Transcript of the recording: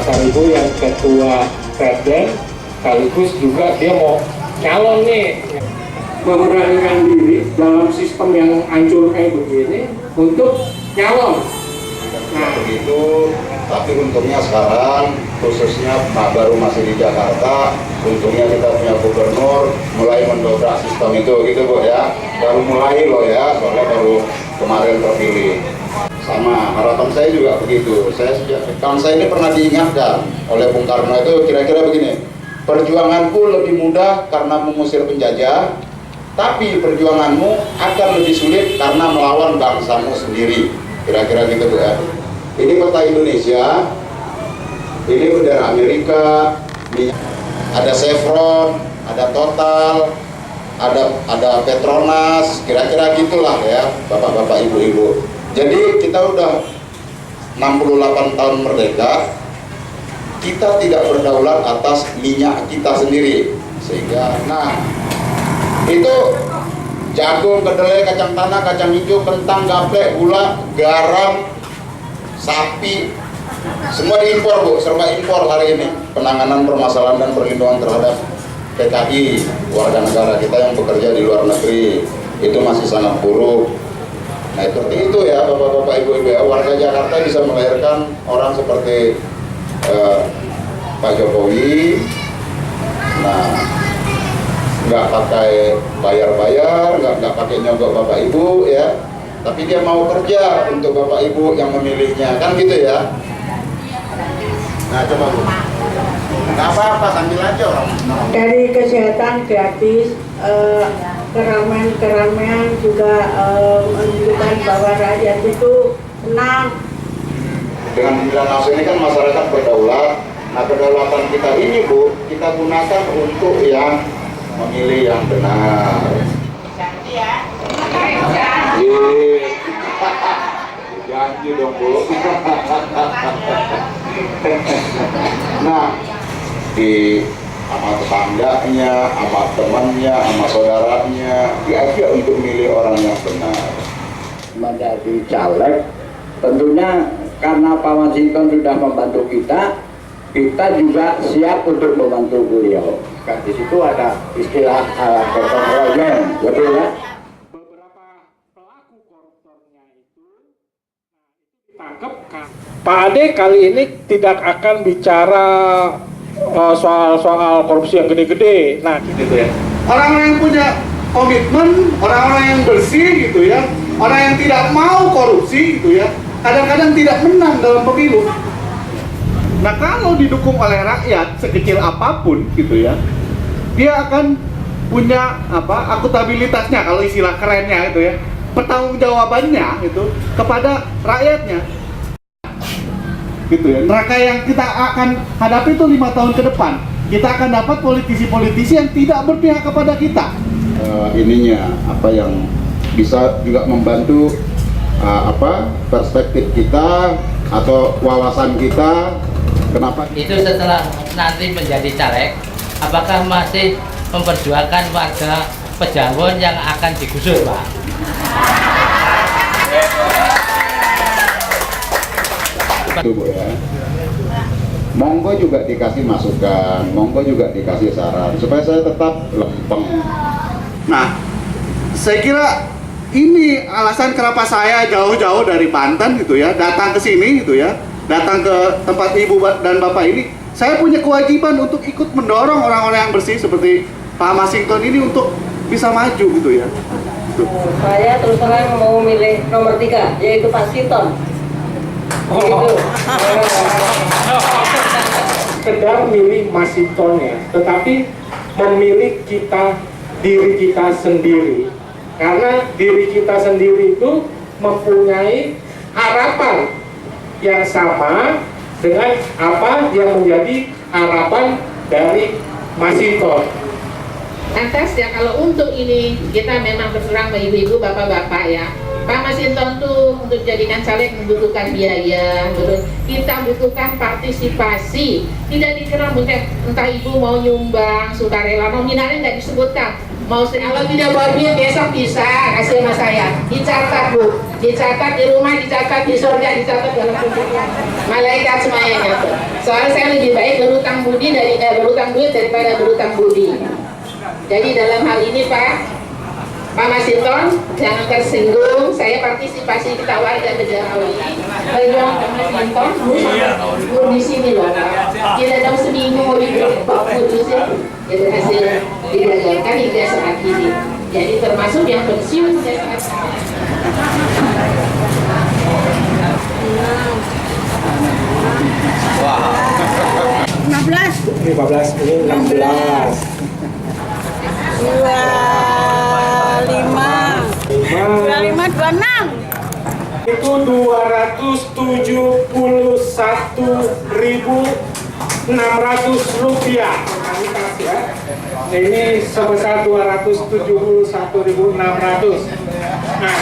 Pasar Ibu yang ketua Perden, sekaligus juga dia mau calon nih, memberanikan diri dalam sistem yang hancur kayak begini untuk nyalon. Nah begitu, tapi untungnya sekarang khususnya Pak baru masih di Jakarta, untungnya kita punya gubernur mulai mendobrak sistem itu gitu Bu ya, baru mulai loh ya, soalnya baru kemarin terpilih. Sama harapan saya juga begitu. Kawan saya ini pernah diingatkan oleh Bung Karno itu kira-kira begini, perjuanganku lebih mudah karena mengusir penjajah, tapi perjuanganmu akan lebih sulit karena melawan bangsamu sendiri. Kira-kira gitu Bu ya. Ini peta Indonesia, ini bendera Amerika, ada Chevron, ada Total, ada Petronas, kira-kira gitulah ya Bapak-bapak Ibu-ibu. Jadi kita udah 68 tahun merdeka, kita tidak berdaulat atas minyak kita sendiri, sehingga nah itu jagung, kedelai, kacang tanah, kacang hijau, kentang, gaplek, gula, garam, sapi, semua diimpor Bu, serba impor hari ini. Penanganan permasalahan dan perlindungan terhadap PKI, warga negara kita yang bekerja di luar negeri, itu masih sangat buruk. Nah itu ya Bapak-bapak Ibu-ibu ya, warga Jakarta bisa melahirkan orang seperti Pak Jokowi. Nah nggak pakai bayar-bayar, nggak pakai nyogok Bapak Ibu ya, tapi dia mau kerja untuk Bapak Ibu yang memilihnya, kan gitu ya. Nah coba Bu, nggak apa-apa, sambil aja orang. Dari kesehatan gratis, keramaian juga menunjukkan bahwa rakyat itu senang. Dengan pemilihan langsung ini kan masyarakat berdaulat. Nah kedaulatan kita ini Bu, kita gunakan untuk yang memilih yang benar. Janji ya. Janji dong Bu. Nah di sama tetangganya, sama temannya, sama saudaranya, diajak untuk milih orang yang benar. Menjadi caleg, tentunya karena Pak Masinton sudah membantu kita juga siap untuk membantu beliau. Kan di situ ada istilah gotong royong, betul ya? Beberapa pelaku koruptornya itu ditangkap. Pak Ade kali ini tidak akan bicara soal korupsi yang gede-gede. Nah, gitu ya. Orang-orang yang punya komitmen, orang-orang yang bersih gitu ya, orang yang tidak mau korupsi gitu ya, kadang-kadang tidak menang dalam pemilu. Nah, kalau didukung oleh rakyat sekecil apapun gitu ya, dia akan punya akuntabilitasnya, kalau istilah kerennya itu ya, pertanggungjawabannya itu kepada rakyatnya. Gitu ya. Neraka yang kita akan hadapi itu 5 tahun ke depan. Kita akan dapat politisi-politisi yang tidak berpihak kepada kita. Ininya apa yang bisa juga membantu perspektif kita atau wawasan kita. Kenapa? Itu setelah nanti menjadi caleg, apakah masih memperjuangkan warga Pejangon yang akan digusur, Pak? Itu Bu ya. Monggo juga dikasih masukan, monggo juga dikasih saran supaya saya tetap lempeng. Nah, saya kira ini alasan kenapa saya jauh-jauh dari Banten gitu ya, datang ke sini gitu ya, datang ke tempat Ibu dan Bapak ini. Saya punya kewajiban untuk ikut mendorong orang-orang yang bersih seperti Pak Masinton ini untuk bisa maju gitu ya. Saya terus terang mau milih nomor 3, yaitu Pak Sinton. Gitu. sekedar milih Masintonnya, tetapi memilih diri kita sendiri. Karena diri kita sendiri itu mempunyai harapan yang sama dengan apa yang menjadi harapan dari Masinton. Lantas ya, kalau untuk ini kita memang berserang ibu-ibu, bapak-bapak ya, Pak Masinton tuh untuk jadikan caleg membutuhkan biaya, betul. Kita butuhkan partisipasi. Tidak dikira mungkin entah ibu mau nyumbang, sukarela, nominalnya nggak disebutkan. Mau kalau tidak bawa duit besok bisa kasih sama saya. Dicatat Bu, dicatat di rumah, dicatat di surga, dicatat dalam malaikat semuanya. Soalnya saya lebih baik berutang budi berutang duit daripada berutang budi. Jadi dalam hal ini Pak Masinton, jangan tersinggung. Saya partisipasi kita warga Bejarawi. Berjuang Pak Masinton, di sini loh Pak. Kita dalam seminggu mau dibuat putusnya, ya berhasil digagalkan hingga saat ini. Jadi termasuk yang pensiun hingga saat ini. 15 ini 16. 26 Itu 271.600 rupiah. Ya. Ini sebesar 271.600. Nah.